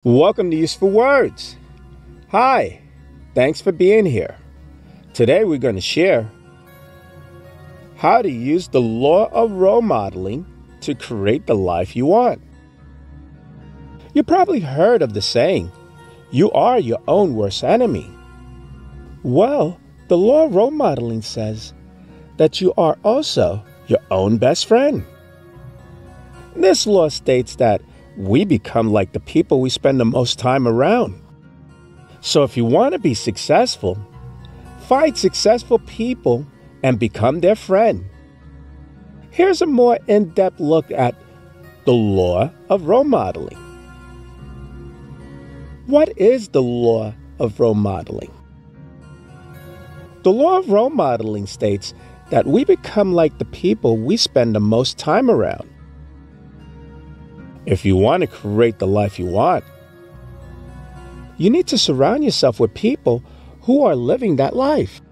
Welcome to Useful Words. Hi, thanks for being here. Today we're going to share how to use the law of role modeling to create the life you want. You probably heard of the saying, you are your own worst enemy. Well, the law of role modeling says that you are also your own best friend. This law states that we become like the people we spend the most time around. So if you want to be successful, find successful people and become their friend. Here's a more in-depth look at the law of role modeling. What is the law of role modeling? The law of role modeling states that we become like the people we spend the most time around. If you want to create the life you want, you need to surround yourself with people who are living that life.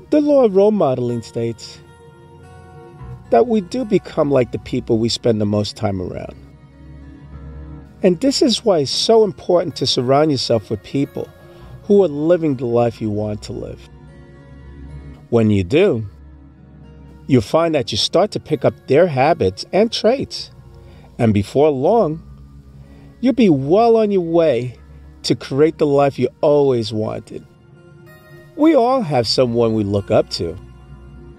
The law of role modeling states that we do become like the people we spend the most time around. And this is why it's so important to surround yourself with people who are living the life you want to live. When you do, you'll find that you start to pick up their habits and traits. And before long, you'll be well on your way to create the life you always wanted. We all have someone we look up to,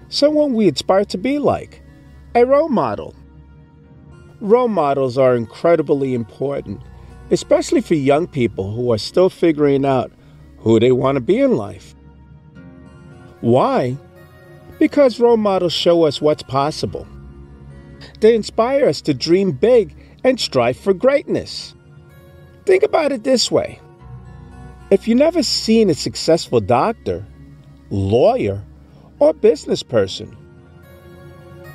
someone we aspire to be like, a role model. Role models are incredibly important, especially for young people who are still figuring out who they want to be in life. Why? Because role models show us what's possible. They inspire us to dream big and strive for greatness. Think about it this way. If you've never seen a successful doctor, lawyer, or business person,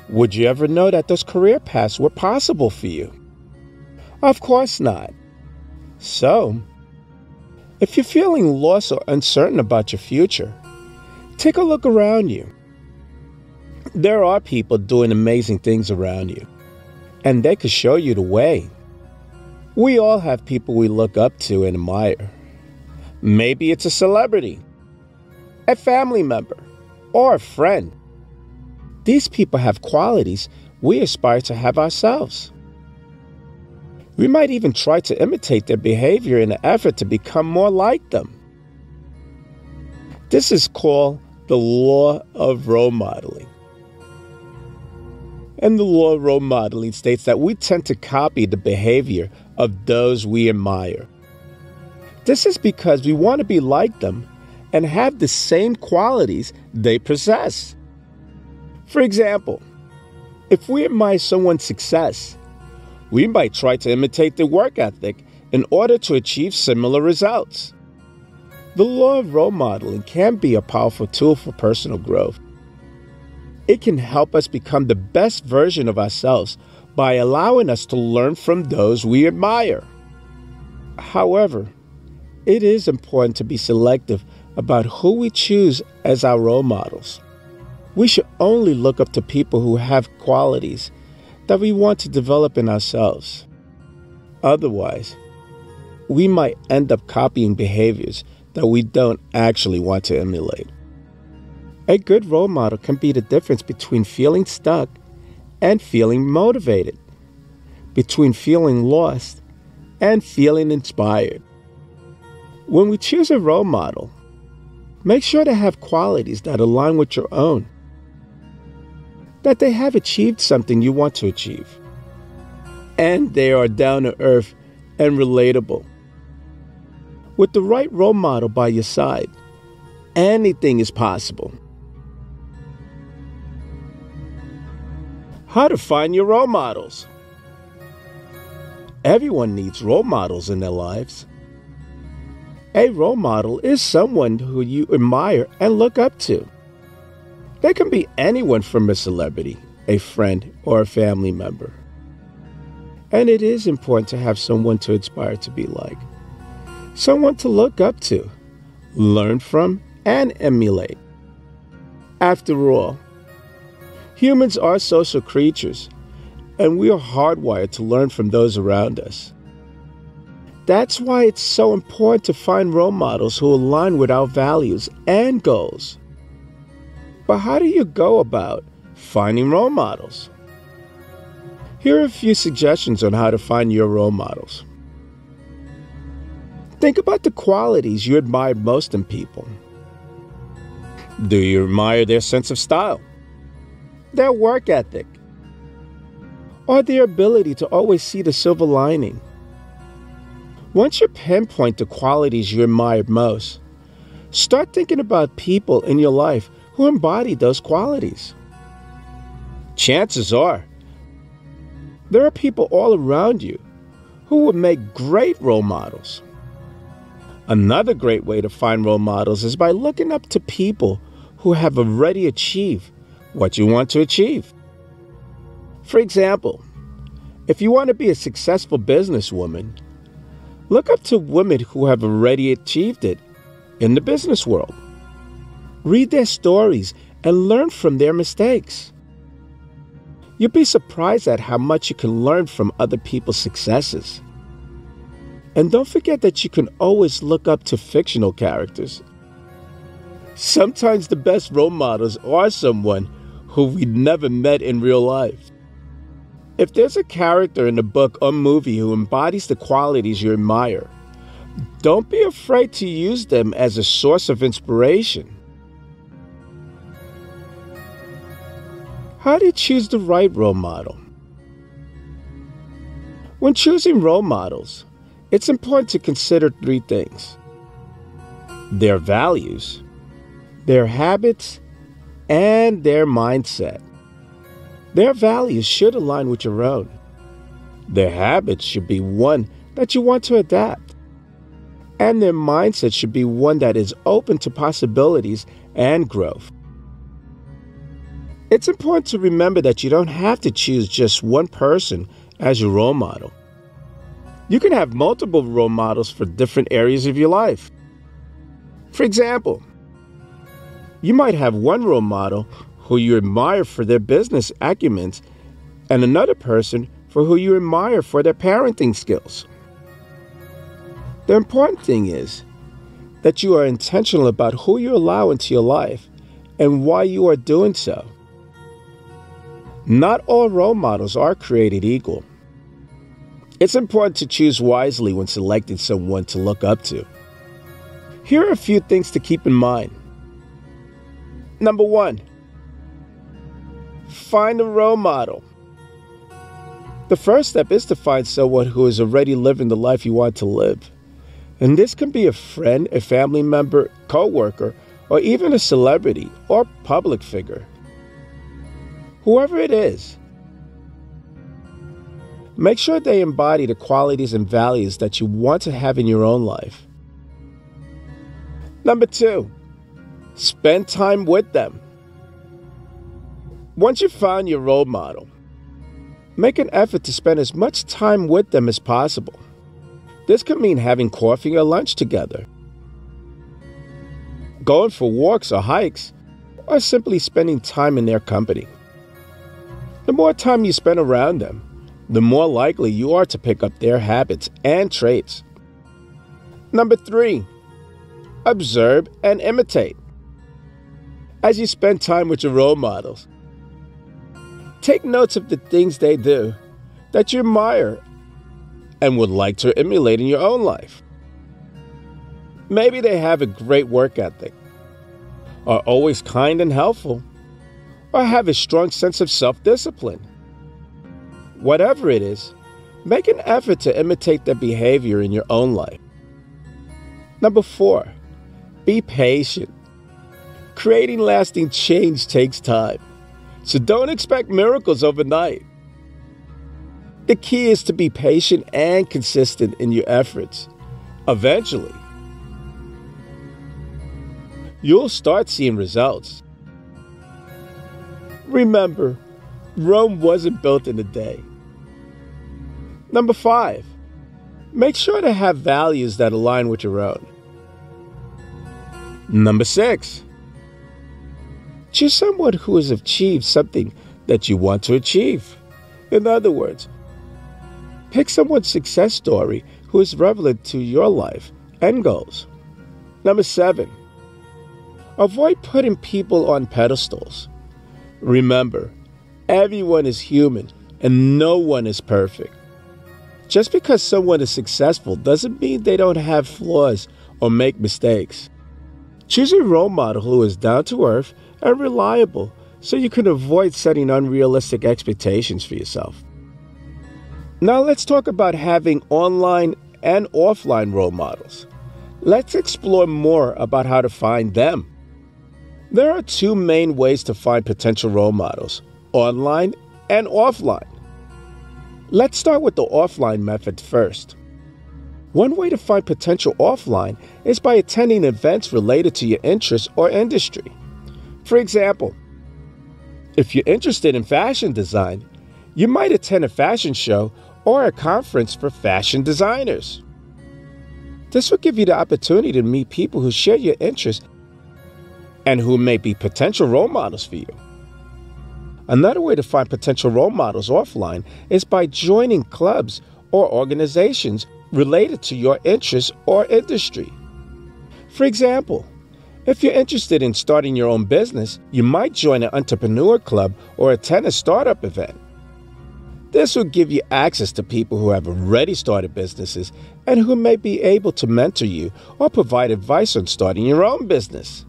would you ever know that those career paths were possible for you? Of course not. So, if you're feeling lost or uncertain about your future, take a look around you. There are people doing amazing things around you, and they could show you the way. We all have people we look up to and admire. Maybe it's a celebrity, a family member, or a friend. These people have qualities we aspire to have ourselves. We might even try to imitate their behavior in an effort to become more like them. This is called the law of role modeling. And the law of role modeling states that we tend to copy the behavior of those we admire. This is because we want to be like them and have the same qualities they possess. For example, if we admire someone's success, we might try to imitate their work ethic in order to achieve similar results. The law of role modeling can be a powerful tool for personal growth. It can help us become the best version of ourselves by allowing us to learn from those we admire. However, it is important to be selective about who we choose as our role models. We should only look up to people who have qualities that we want to develop in ourselves. Otherwise, we might end up copying behaviors that we don't actually want to emulate. A good role model can be the difference between feeling stuck and feeling motivated, between feeling lost and feeling inspired. When we choose a role model, make sure to have qualities that align with your own, that they have achieved something you want to achieve, and they are down to earth and relatable. With the right role model by your side, anything is possible. How to find your role models. Everyone needs role models in their lives. A role model is someone who you admire and look up to. They can be anyone from a celebrity, a friend, or a family member. And it is important to have someone to aspire to be like, someone to look up to, learn from, and emulate. After all, humans are social creatures, and we are hardwired to learn from those around us. That's why it's so important to find role models who align with our values and goals. But how do you go about finding role models? Here are a few suggestions on how to find your role models. Think about the qualities you admire most in people. Do you admire their sense of style, their work ethic, or their ability to always see the silver lining? Once you pinpoint the qualities you admire most, start thinking about people in your life who embody those qualities. Chances are, there are people all around you who would make great role models. Another great way to find role models is by looking up to people who have already achieved what you want to achieve. For example, if you want to be a successful businesswoman, look up to women who have already achieved it in the business world. Read their stories and learn from their mistakes. You'll be surprised at how much you can learn from other people's successes. And don't forget that you can always look up to fictional characters. Sometimes the best role models are someone who we never met in real life. If there's a character in a book or movie who embodies the qualities you admire, don't be afraid to use them as a source of inspiration. How do you choose the right role model? When choosing role models, it's important to consider three things: their values, their habits, and their mindset. Their values should align with your own. Their habits should be one that you want to adapt. And their mindset should be one that is open to possibilities and growth. It's important to remember that you don't have to choose just one person as your role model. You can have multiple role models for different areas of your life. For example, you might have one role model who you admire for their business acumen and another person for who you admire for their parenting skills. The important thing is that you are intentional about who you allow into your life and why you are doing so. Not all role models are created equal. It's important to choose wisely when selecting someone to look up to. Here are a few things to keep in mind. Number 1, find a role model. The first step is to find someone who is already living the life you want to live. And this can be a friend, a family member, co-worker, or even a celebrity or public figure. Whoever it is, make sure they embody the qualities and values that you want to have in your own life. Number 2, spend time with them. Once you've found your role model, make an effort to spend as much time with them as possible. This could mean having coffee or lunch together, going for walks or hikes, or simply spending time in their company. The more time you spend around them, the more likely you are to pick up their habits and traits. Number 3, observe and imitate. As you spend time with your role models, take notes of the things they do that you admire and would like to emulate in your own life. Maybe they have a great work ethic, are always kind and helpful, or have a strong sense of self-discipline. Whatever it is, make an effort to imitate their behavior in your own life. Number 4, be patient. Creating lasting change takes time, so don't expect miracles overnight. The key is to be patient and consistent in your efforts. Eventually, you'll start seeing results. Remember, Rome wasn't built in a day. Number 5, make sure to have values that align with your own. Number 6, choose someone who has achieved something that you want to achieve. In other words, pick someone's success story who is relevant to your life and goals. Number 7, avoid putting people on pedestals. Remember, everyone is human and no one is perfect. Just because someone is successful doesn't mean they don't have flaws or make mistakes. Choose a role model who is down to earth and reliable so you can avoid setting unrealistic expectations for yourself. Now let's talk about having online and offline role models. Let's explore more about how to find them. There are 2 main ways to find potential role models: online and offline. Let's start with the offline method first. One way to find potential offline is by attending events related to your interests or industry. For example, if you're interested in fashion design, you might attend a fashion show or a conference for fashion designers. This will give you the opportunity to meet people who share your interests and who may be potential role models for you. Another way to find potential role models offline is by joining clubs or organizations related to your interests or industry. For example, if you're interested in starting your own business, you might join an entrepreneur club or attend a startup event. This will give you access to people who have already started businesses and who may be able to mentor you or provide advice on starting your own business.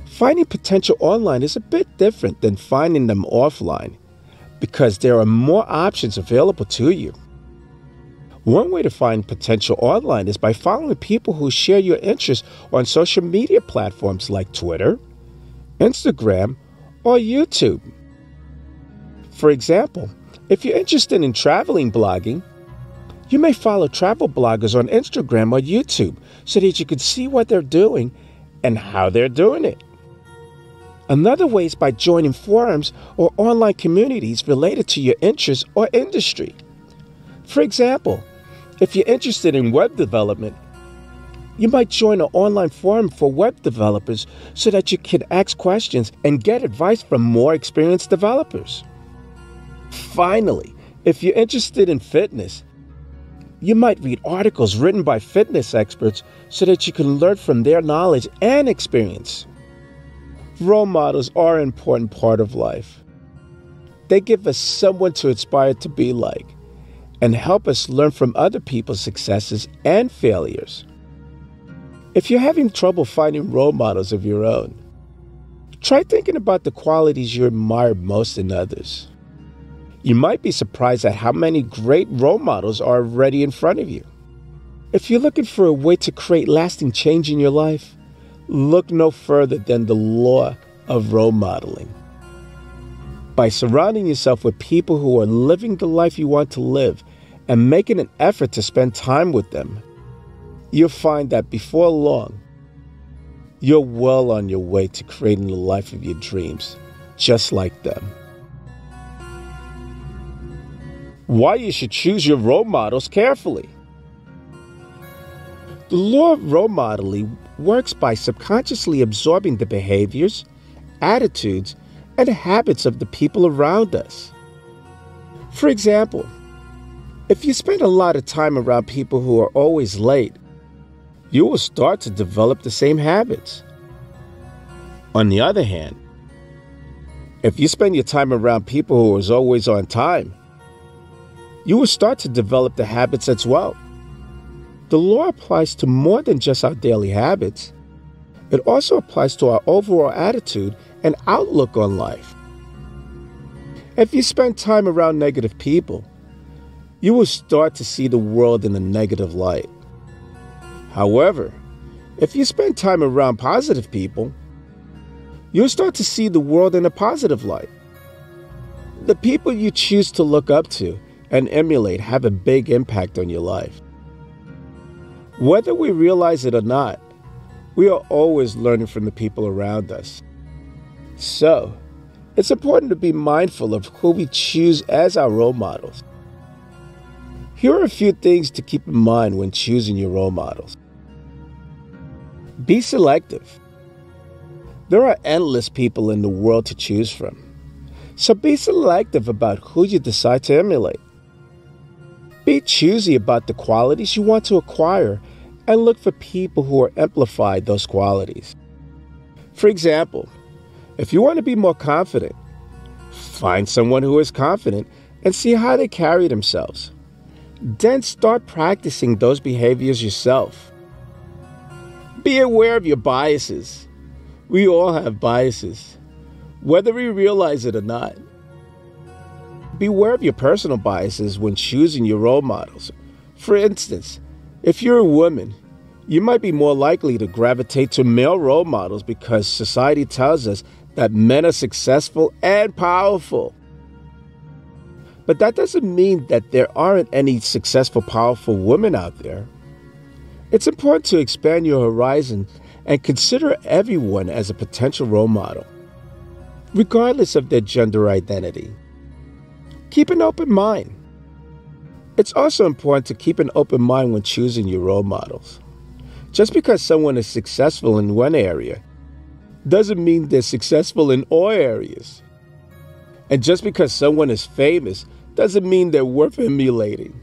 Finding potential online is a bit different than finding them offline because there are more options available to you. One way to find potential online is by following people who share your interests on social media platforms like Twitter, Instagram, or YouTube. For example, if you're interested in traveling blogging, you may follow travel bloggers on Instagram or YouTube so that you can see what they're doing and how they're doing it. Another way is by joining forums or online communities related to your interests or industry. For example, if you're interested in web development, you might join an online forum for web developers so that you can ask questions and get advice from more experienced developers. Finally, if you're interested in fitness, you might read articles written by fitness experts so that you can learn from their knowledge and experience. Role models are an important part of life. They give us someone to aspire to be like and help us learn from other people's successes and failures. If you're having trouble finding role models of your own, try thinking about the qualities you admire most in others. You might be surprised at how many great role models are already in front of you. If you're looking for a way to create lasting change in your life, look no further than the law of role modeling. By surrounding yourself with people who are living the life you want to live and making an effort to spend time with them, you'll find that before long, you're well on your way to creating the life of your dreams, just like them. Why you should choose your role models carefully. The law of role modeling works by subconsciously absorbing the behaviors, attitudes, and habits of the people around us. For example, if you spend a lot of time around people who are always late, you will start to develop the same habits. On the other hand, if you spend your time around people who are always on time, you will start to develop the habits as well. The law applies to more than just our daily habits. It also applies to our overall attitude and outlook on life. If you spend time around negative people, you will start to see the world in a negative light. However, if you spend time around positive people, you'll start to see the world in a positive light. The people you choose to look up to and emulate have a big impact on your life. Whether we realize it or not, we are always learning from the people around us. So, it's important to be mindful of who we choose as our role models. Here are a few things to keep in mind when choosing your role models. Be selective. There are endless people in the world to choose from, so be selective about who you decide to emulate. Be choosy about the qualities you want to acquire and look for people who are amplify those qualities. For example, if you want to be more confident, find someone who is confident and see how they carry themselves. Then start practicing those behaviors yourself. Be aware of your biases. We all have biases, whether we realize it or not. Beware of your personal biases when choosing your role models. For instance, if you're a woman, you might be more likely to gravitate to male role models because society tells us that men are successful and powerful. But that doesn't mean that there aren't any successful, powerful women out there. It's important to expand your horizon and consider everyone as a potential role model, regardless of their gender identity. Keep an open mind. It's also important to keep an open mind when choosing your role models. Just because someone is successful in one area doesn't mean they're successful in all areas. And just because someone is famous doesn't mean they're worth emulating.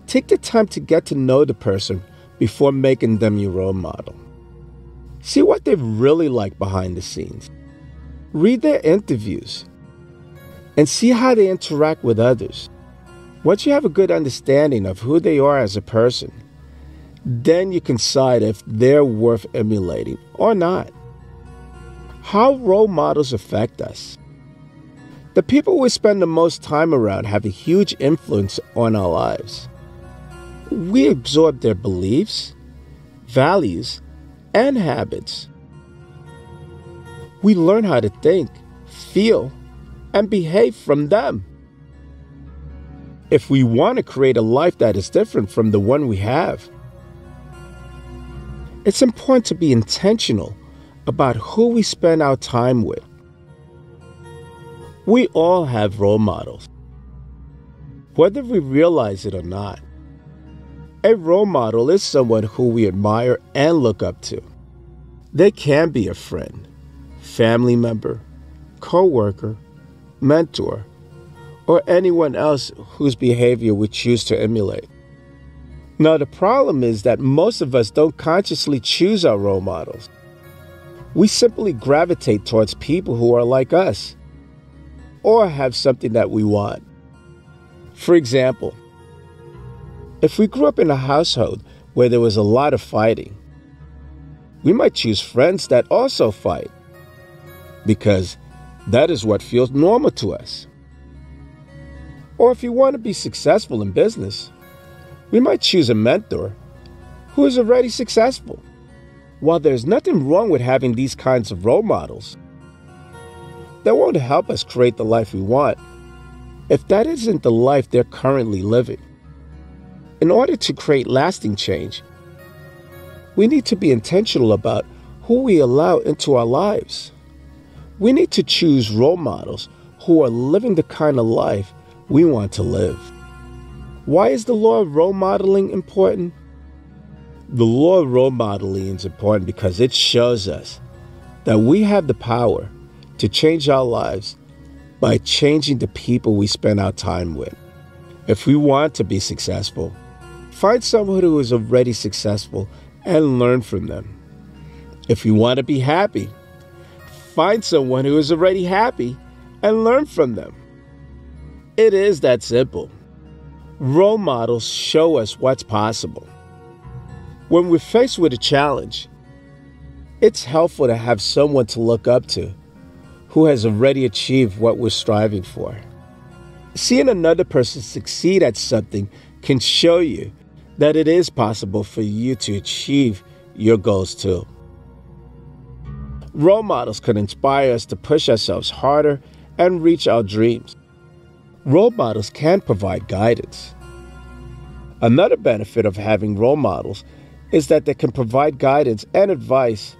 Take the time to get to know the person before making them your role model. See what they're really like behind the scenes. Read their interviews and see how they interact with others. Once you have a good understanding of who they are as a person, then you can decide if they're worth emulating or not. How role models affect us. The people we spend the most time around have a huge influence on our lives. We absorb their beliefs, values, and habits. We learn how to think, feel, and behave from them. If we want to create a life that is different from the one we have, it's important to be intentional about who we spend our time with. We all have role models, whether we realize it or not. A role model is someone who we admire and look up to. They can be a friend, family member, co-worker, mentor, or anyone else whose behavior we choose to emulate. Now, the problem is that most of us don't consciously choose our role models. We simply gravitate towards people who are like us or have something that we want. For example, if we grew up in a household where there was a lot of fighting, we might choose friends that also fight because that is what feels normal to us. Or if you want to be successful in business, we might choose a mentor who is already successful. While there's nothing wrong with having these kinds of role models, they won't help us create the life we want if that isn't the life they're currently living. In order to create lasting change, we need to be intentional about who we allow into our lives. We need to choose role models who are living the kind of life we want to live. Why is the law of role modeling important? The law of role modeling is important because it shows us that we have the power to change our lives by changing the people we spend our time with. If we want to be successful, find someone who is already successful and learn from them. If you want to be happy, find someone who is already happy and learn from them. It is that simple. Role models show us what's possible. When we're faced with a challenge, it's helpful to have someone to look up to who has already achieved what we're striving for. Seeing another person succeed at something can show you that it is possible for you to achieve your goals too. Role models can inspire us to push ourselves harder and reach our dreams. Role models can provide guidance. Another benefit of having role models is that they can provide guidance and advice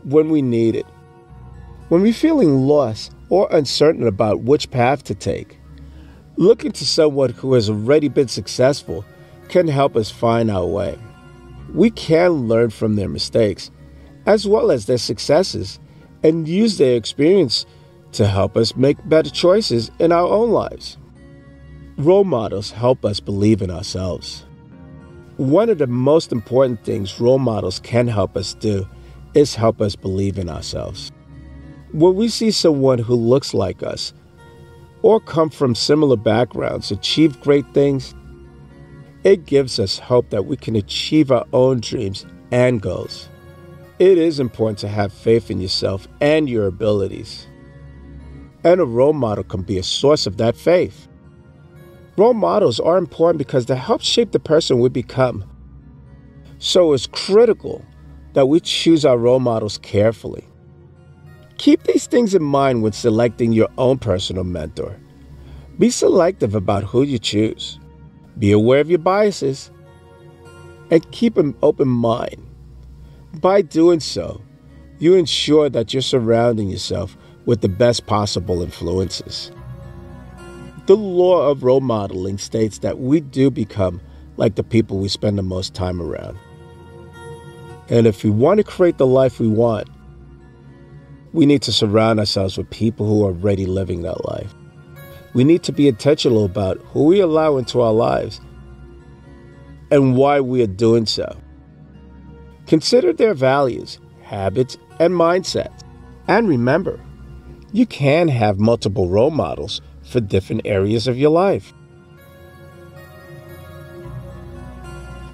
when we need it. When we're feeling lost or uncertain about which path to take, looking to someone who has already been successful can help us find our way. We can learn from their mistakes as well as their successes and use their experience to help us make better choices in our own lives. Role models help us believe in ourselves. One of the most important things role models can help us do is help us believe in ourselves. When we see someone who looks like us or come from similar backgrounds achieve great things, it gives us hope that we can achieve our own dreams and goals. It is important to have faith in yourself and your abilities. And a role model can be a source of that faith. Role models are important because they help shape the person we become. So it's critical that we choose our role models carefully. Keep these things in mind when selecting your own personal mentor. Be selective about who you choose. Be aware of your biases and keep an open mind. By doing so, you ensure that you're surrounding yourself with the best possible influences. The law of role modeling states that we do become like the people we spend the most time around. And if we want to create the life we want, we need to surround ourselves with people who are already living that life. We need to be intentional about who we allow into our lives and why we are doing so. Consider their values, habits, and mindsets. And remember, you can have multiple role models for different areas of your life.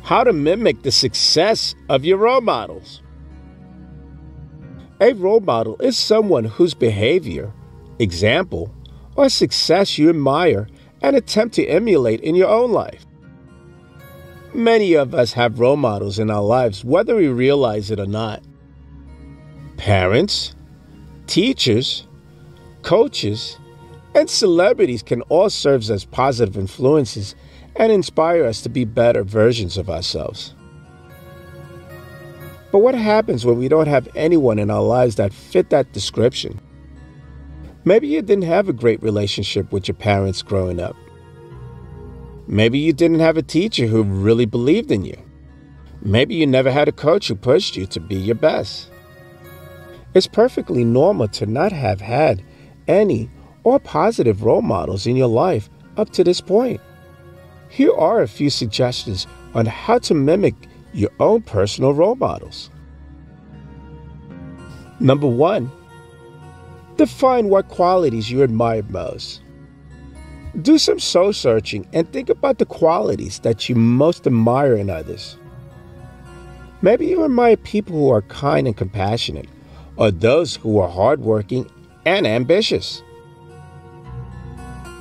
How to mimic the success of your role models. A role model is someone whose behavior, example, or success you admire and attempt to emulate in your own life. Many of us have role models in our lives, whether we realize it or not. Parents, teachers, coaches, and celebrities can all serve as positive influences and inspire us to be better versions of ourselves. But what happens when we don't have anyone in our lives that fit that description? Maybe you didn't have a great relationship with your parents growing up. Maybe you didn't have a teacher who really believed in you. Maybe you never had a coach who pushed you to be your best. It's perfectly normal to not have had any or positive role models in your life up to this point. Here are a few suggestions on how to mimic your own personal role models. Number 1, define what qualities you admire most. Do some soul searching and think about the qualities that you most admire in others. Maybe you admire people who are kind and compassionate, or those who are hardworking and ambitious.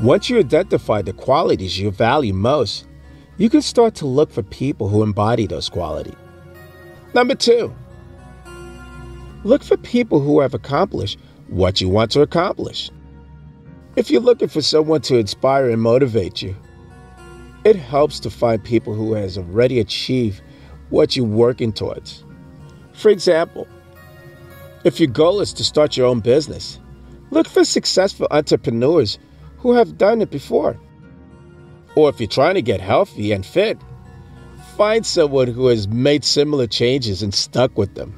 Once you identify the qualities you value most, you can start to look for people who embody those qualities. Number 2, look for people who have accomplished what you want to accomplish. If you're looking for someone to inspire and motivate you, it helps to find people who has already achieved what you're working towards. For example, if your goal is to start your own business, look for successful entrepreneurs who have done it before. Or if you're trying to get healthy and fit, find someone who has made similar changes and stuck with them.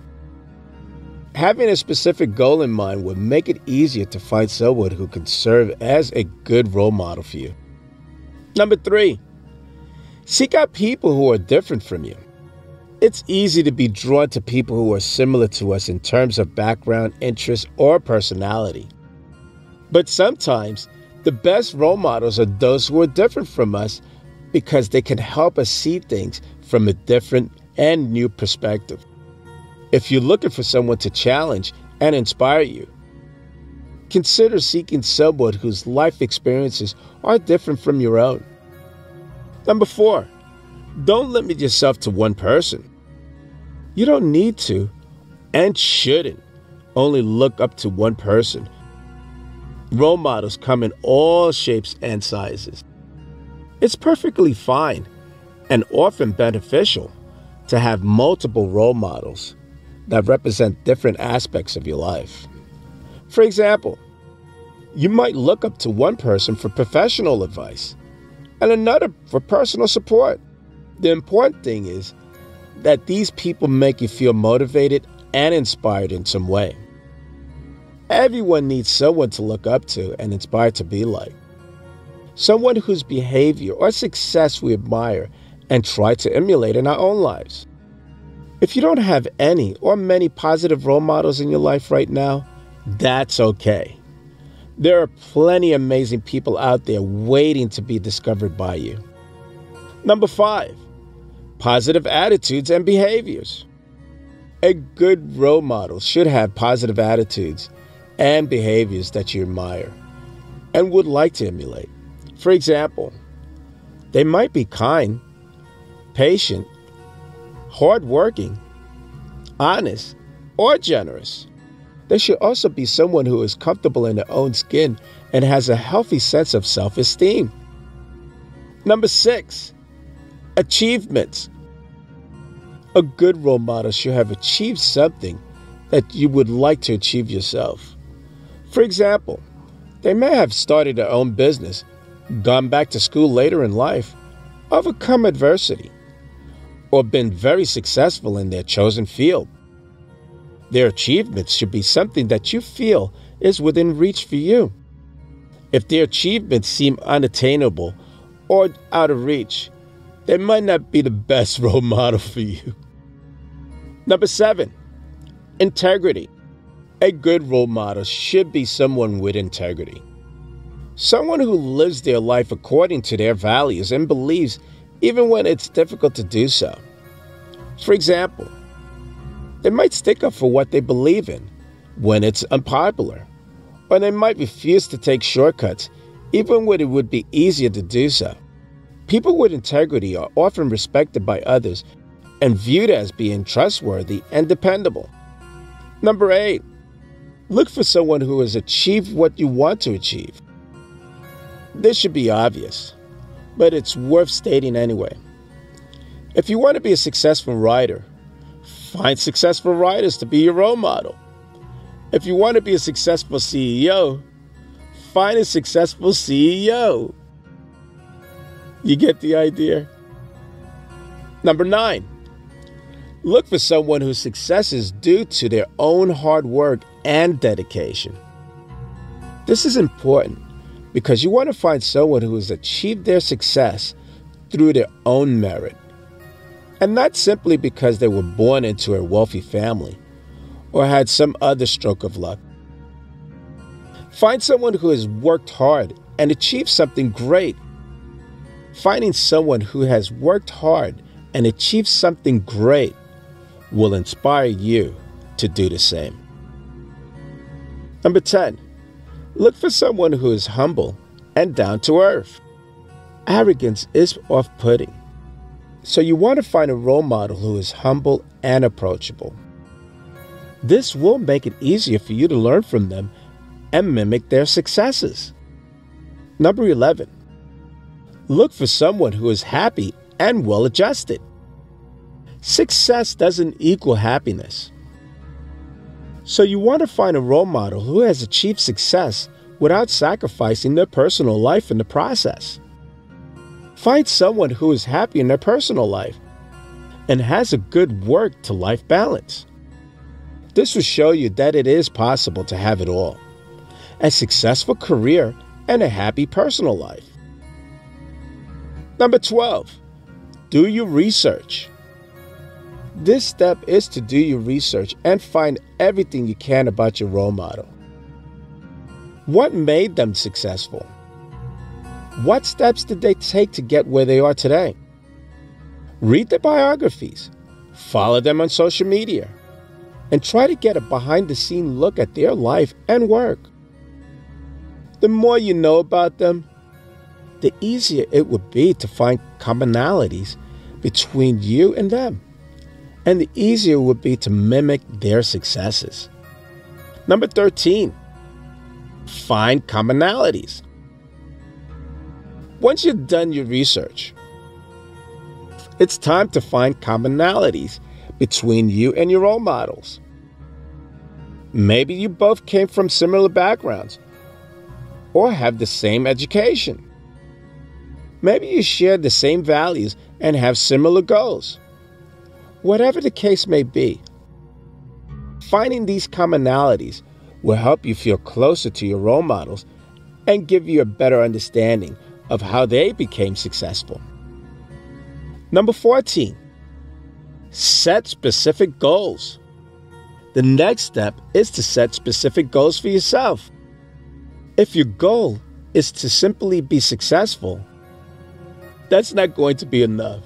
Having a specific goal in mind will make it easier to find someone who can serve as a good role model for you. Number 3, seek out people who are different from you. It's easy to be drawn to people who are similar to us in terms of background, interests, or personality. But sometimes, the best role models are those who are different from us because they can help us see things from a different and new perspective. If you're looking for someone to challenge and inspire you, consider seeking someone whose life experiences are different from your own. Number 4, don't limit yourself to one person. You don't need to and shouldn't only look up to one person. Role models come in all shapes and sizes. It's perfectly fine and often beneficial to have multiple role models that represent different aspects of your life. For example, you might look up to one person for professional advice and another for personal support. The important thing is that these people make you feel motivated and inspired in some way. Everyone needs someone to look up to and inspire to be like. someone whose behavior or success we admire and try to emulate in our own lives. If you don't have any or many positive role models in your life right now, that's okay. There are plenty of amazing people out there waiting to be discovered by you. Number 5, positive attitudes and behaviors. A good role model should have positive attitudes and behaviors that you admire and would like to emulate. For example, they might be kind, patient, hardworking, honest, or generous. They should also be someone who is comfortable in their own skin and has a healthy sense of self-esteem. Number 6, achievements. A good role model should have achieved something that you would like to achieve yourself. For example, they may have started their own business, gone back to school later in life, overcome adversity, or been very successful in their chosen field. Their achievements should be something that you feel is within reach for you. If their achievements seem unattainable or out of reach, they might not be the best role model for you. Number 7, integrity. A good role model should be someone with integrity. Someone who lives their life according to their values and believes even when it's difficult to do so. For example, they might stick up for what they believe in when it's unpopular, or they might refuse to take shortcuts even when it would be easier to do so. People with integrity are often respected by others and viewed as being trustworthy and dependable. Number 8, look for someone who has achieved what you want to achieve. This should be obvious, but it's worth stating anyway. If you want to be a successful writer, find successful writers to be your role model. If you want to be a successful CEO, find a successful CEO. You get the idea? Number 9, look for someone whose success is due to their own hard work and dedication. This is important because you want to find someone who has achieved their success through their own merit, and not simply because they were born into a wealthy family or had some other stroke of luck. Find someone who has worked hard and achieved something great. Finding someone who has worked hard and achieved something great will inspire you to do the same. Number 10, look for someone who is humble and down to earth. Arrogance is off-putting, so you want to find a role model who is humble and approachable. This will make it easier for you to learn from them and mimic their successes. Number 11, look for someone who is happy and well-adjusted. Success doesn't equal happiness. So you want to find a role model who has achieved success without sacrificing their personal life in the process. Find someone who is happy in their personal life and has a good work-to-life balance. This will show you that it is possible to have it all: a successful career and a happy personal life. Number 12, do your research. This step is to do your research and find everything you can about your role model. What made them successful? What steps did they take to get where they are today? Read their biographies, follow them on social media, and try to get a behind-the-scenes look at their life and work. The more you know about them, the easier it would be to find commonalities between you and them, and the easier it would be to mimic their successes. Number 13, find commonalities. Once you've done your research, it's time to find commonalities between you and your role models. Maybe you both came from similar backgrounds or have the same education. Maybe you share the same values and have similar goals. Whatever the case may be, finding these commonalities will help you feel closer to your role models and give you a better understanding of how they became successful. Number 14, set specific goals. The next step is to set specific goals for yourself. If your goal is to simply be successful, that's not going to be enough.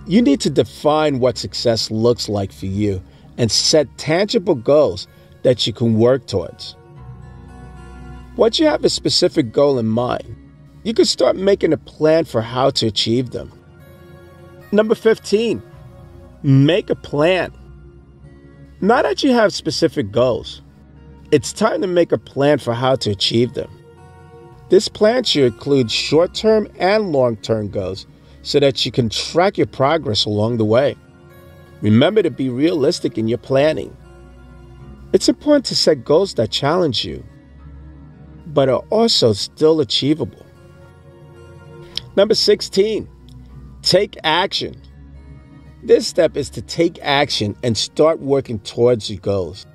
You need to define what success looks like for you and set tangible goals that you can work towards. Once you have a specific goal in mind, you can start making a plan for how to achieve them. Number 15, make a plan. Now that you have specific goals, it's time to make a plan for how to achieve them. This plan should include short-term and long-term goals so that you can track your progress along the way. Remember to be realistic in your planning. It's important to set goals that challenge you, but are also still achievable. Number 16, take action. This step is to take action and start working towards your goals.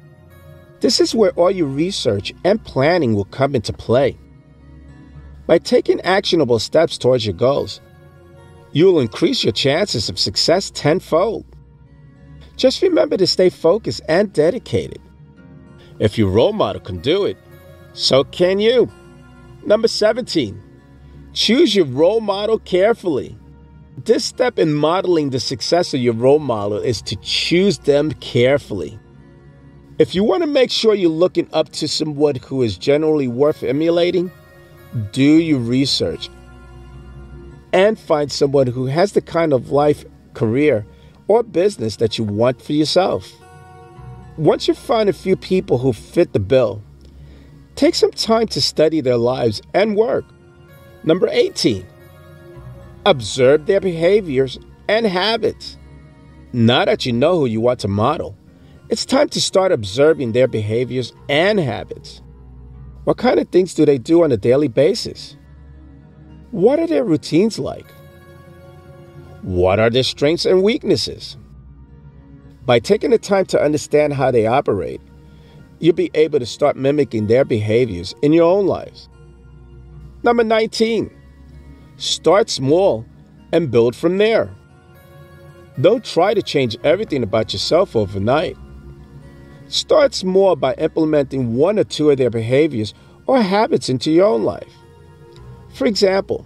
This is where all your research and planning will come into play. By taking actionable steps towards your goals, you will increase your chances of success tenfold. Just remember to stay focused and dedicated. If your role model can do it, so can you. Number 17, choose your role model carefully. This step in modeling the success of your role model is to choose them carefully. If you want to make sure you're looking up to someone who is generally worth emulating, do your research and find someone who has the kind of life, career, or business that you want for yourself. Once you find a few people who fit the bill, take some time to study their lives and work. Number 18, observe their behaviors and habits. Now that you know who you want to model, it's time to start observing their behaviors and habits. What kind of things do they do on a daily basis? What are their routines like? What are their strengths and weaknesses? By taking the time to understand how they operate, you'll be able to start mimicking their behaviors in your own lives. Number 19, start small and build from there. Don't try to change everything about yourself overnight. Start small by implementing one or two of their behaviors or habits into your own life. For example,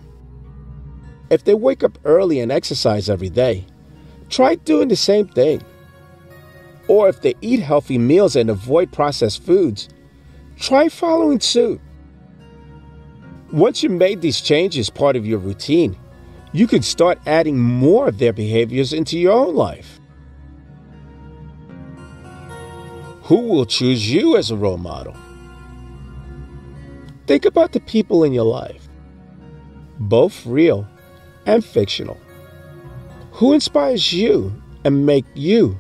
if they wake up early and exercise every day, try doing the same thing. Or if they eat healthy meals and avoid processed foods, try following suit. Once you made these changes part of your routine, you can start adding more of their behaviors into your own life. Who will choose you as a role model? Think about the people in your life, both real and fictional. Who inspires you and make you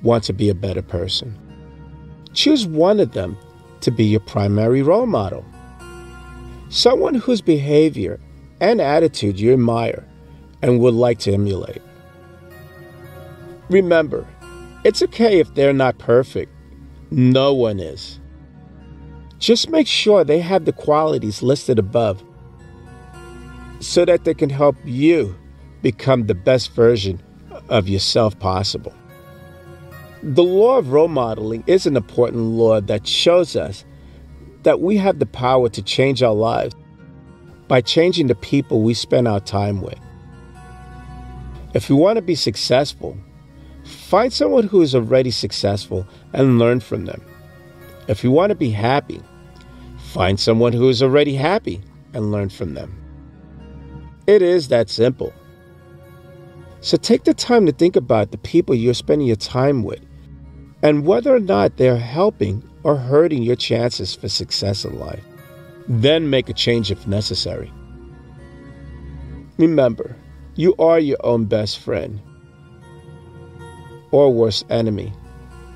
want to be a better person? Choose one of them to be your primary role model. Someone whose behavior and attitude you admire and would like to emulate. Remember, it's okay if they're not perfect. No one is. Just make sure they have the qualities listed above so that they can help you become the best version of yourself possible. The law of role modeling is an important law that shows us that we have the power to change our lives by changing the people we spend our time with. If you want to be successful, find someone who is already successful and learn from them. If you want to be happy, find someone who is already happy and learn from them. It is that simple. So take the time to think about the people you're spending your time with and whether or not they're helping or hurting your chances for success in life. Then make a change if necessary. Remember, you are your own best friend or worst enemy,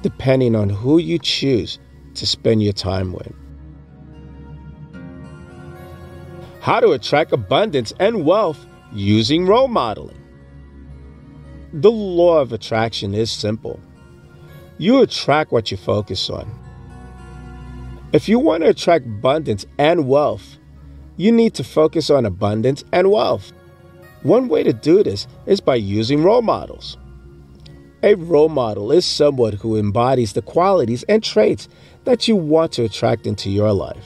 depending on who you choose to spend your time with. How to attract abundance and wealth using role modeling. The law of attraction is simple. You attract what you focus on. If you want to attract abundance and wealth, You need to focus on abundance and wealth. One way to do this is by using role models. A role model is someone who embodies the qualities and traits that you want to attract into your life.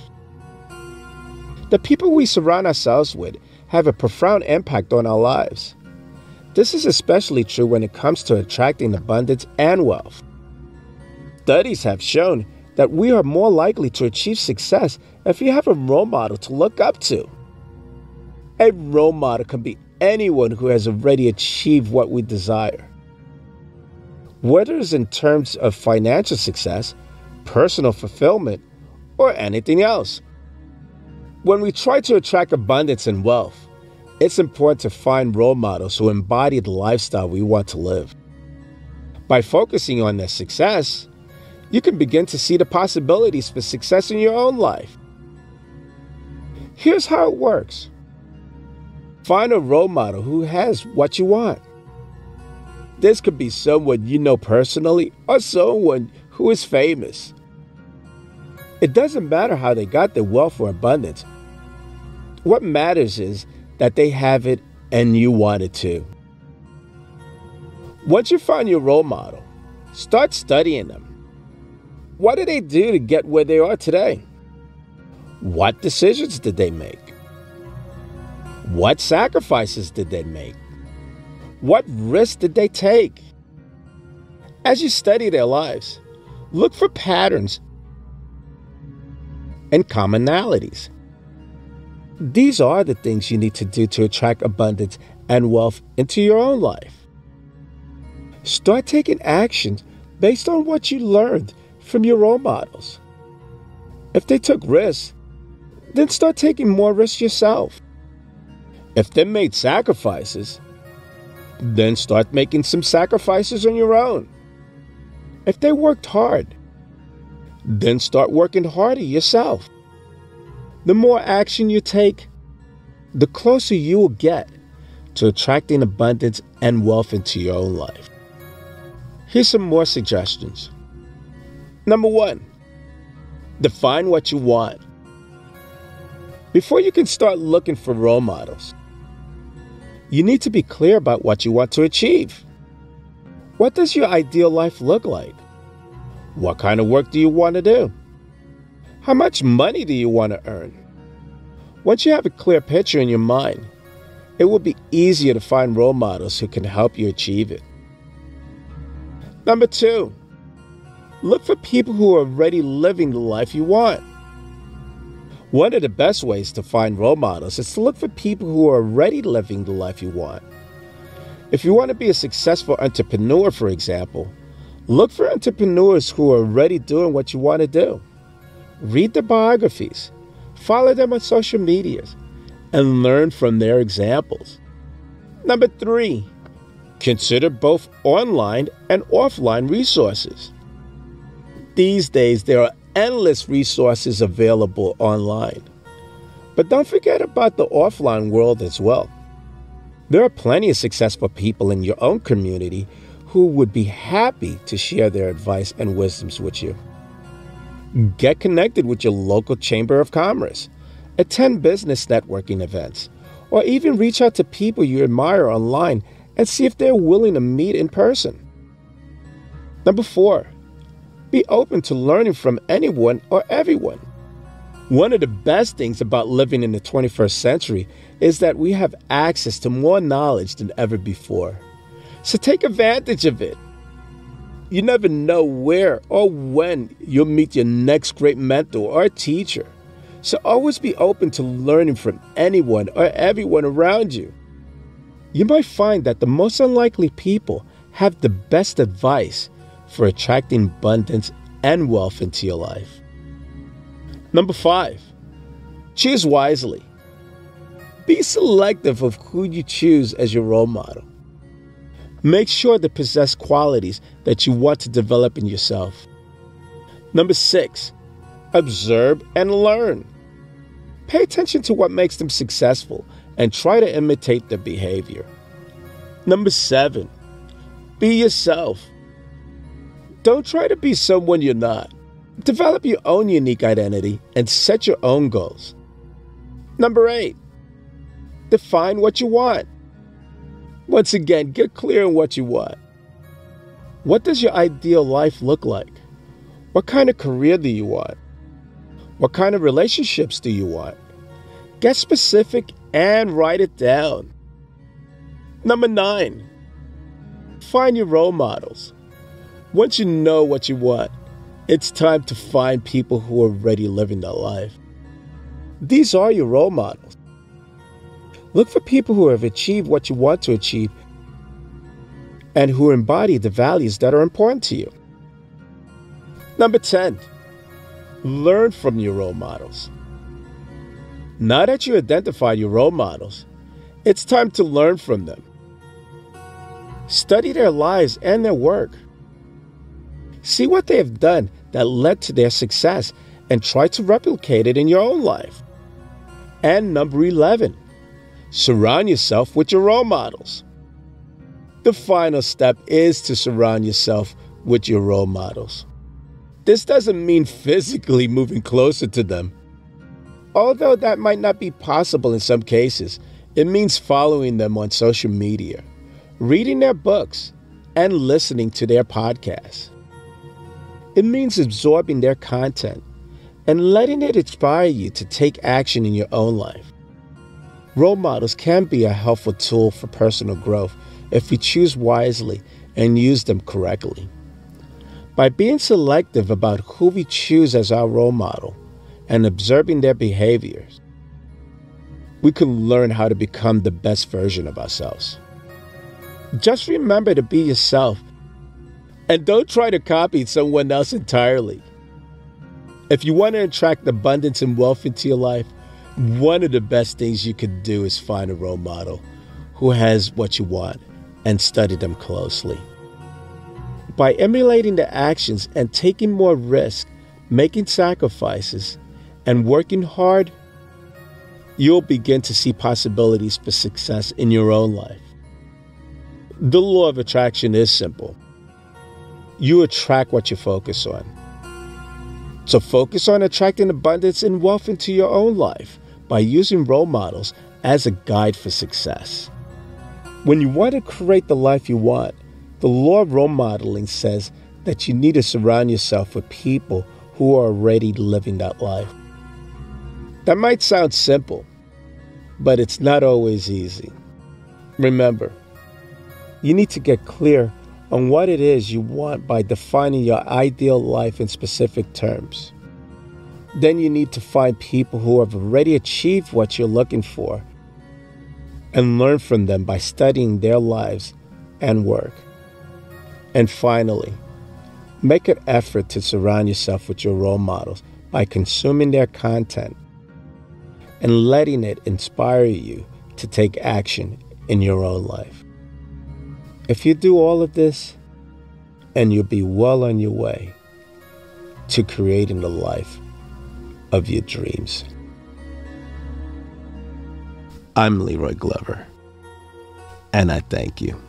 The people we surround ourselves with have a profound impact on our lives. This is especially true when it comes to attracting abundance and wealth. Studies have shown that we are more likely to achieve success if you have a role model to look up to. A role model can be anyone who has already achieved what we desire. Whether it's in terms of financial success, personal fulfillment, or anything else. When we try to attract abundance and wealth, it's important to find role models who embody the lifestyle we want to live. By focusing on their success, you can begin to see the possibilities for success in your own life. Here's how it works. Find a role model who has what you want. This could be someone you know personally or someone who is famous. It doesn't matter how they got their wealth or abundance. What matters is that they have it and you want it too. Once you find your role model, start studying them. What did they do to get where they are today? What decisions did they make? What sacrifices did they make? What risks did they take? As you study their lives, look for patterns and commonalities. These are the things you need to do to attract abundance and wealth into your own life. Start taking actions based on what you learned from your role models. If they took risks, then start taking more risks yourself. If they made sacrifices, then start making some sacrifices on your own. If they worked hard, then start working harder yourself. The more action you take, the closer you will get to attracting abundance and wealth into your own life. Here's some more suggestions. Number 1, define what you want. Before you can start looking for role models, you need to be clear about what you want to achieve. What does your ideal life look like? What kind of work do you want to do? How much money do you want to earn? Once you have a clear picture in your mind, it will be easier to find role models who can help you achieve it. Number 2, look for people who are already living the life you want. One of the best ways to find role models is to look for people who are already living the life you want. If you want to be a successful entrepreneur, for example, look for entrepreneurs who are already doing what you want to do. Read their biographies, follow them on social medias, and learn from their examples. Number 3, consider both online and offline resources. These days, there are endless resources available online. But don't forget about the offline world as well. There are plenty of successful people in your own community who would be happy to share their advice and wisdoms with you. Get connected with your local chamber of commerce, attend business networking events, or even reach out to people you admire online and see if they're willing to meet in person. Number 4, be open to learning from anyone or everyone. One of the best things about living in the 21st century is that we have access to more knowledge than ever before. So take advantage of it. You never know where or when you'll meet your next great mentor or teacher. So always be open to learning from anyone or everyone around you. You might find that the most unlikely people have the best advice for attracting abundance and wealth into your life. Number 5, choose wisely. Be selective of who you choose as your role model. Make sure they possess qualities that you want to develop in yourself. Number 6, observe and learn. Pay attention to what makes them successful and try to imitate their behavior. Number 7, be yourself. Don't try to be someone you're not. Develop your own unique identity and set your own goals. Number 8, define what you want. Once again, get clear on what you want. What does your ideal life look like? What kind of career do you want? What kind of relationships do you want? Get specific and write it down. Number 9, find your role models. Once you know what you want, it's time to find people who are already living that life. These are your role models. Look for people who have achieved what you want to achieve and who embody the values that are important to you. Number 10, learn from your role models. Now that you identified your role models, it's time to learn from them. Study their lives and their work. See what they have done that led to their success and try to replicate it in your own life. And number 11, surround yourself with your role models. The final step is to surround yourself with your role models. This doesn't mean physically moving closer to them. Although that might not be possible in some cases, it means following them on social media, reading their books, and listening to their podcasts. It means absorbing their content and letting it inspire you to take action in your own life. Role models can be a helpful tool for personal growth if we choose wisely and use them correctly. By being selective about who we choose as our role model and observing their behaviors, we can learn how to become the best version of ourselves. Just remember to be yourself and don't try to copy someone else entirely. If you want to attract abundance and wealth into your life, one of the best things you can do is find a role model who has what you want and study them closely. By emulating their actions and taking more risk, making sacrifices, and working hard, you'll begin to see possibilities for success in your own life. The law of attraction is simple. You attract what you focus on. So focus on attracting abundance and wealth into your own life by using role models as a guide for success. When you want to create the life you want, the law of role modeling says that you need to surround yourself with people who are already living that life. That might sound simple, but it's not always easy. Remember, you need to get clear on what it is you want by defining your ideal life in specific terms. Then you need to find people who have already achieved what you're looking for and learn from them by studying their lives and work. And finally, make an effort to surround yourself with your role models by consuming their content and letting it inspire you to take action in your own life. If you do all of this, and you'll be well on your way to creating the life of your dreams. I'm Leroy Glover, and I thank you.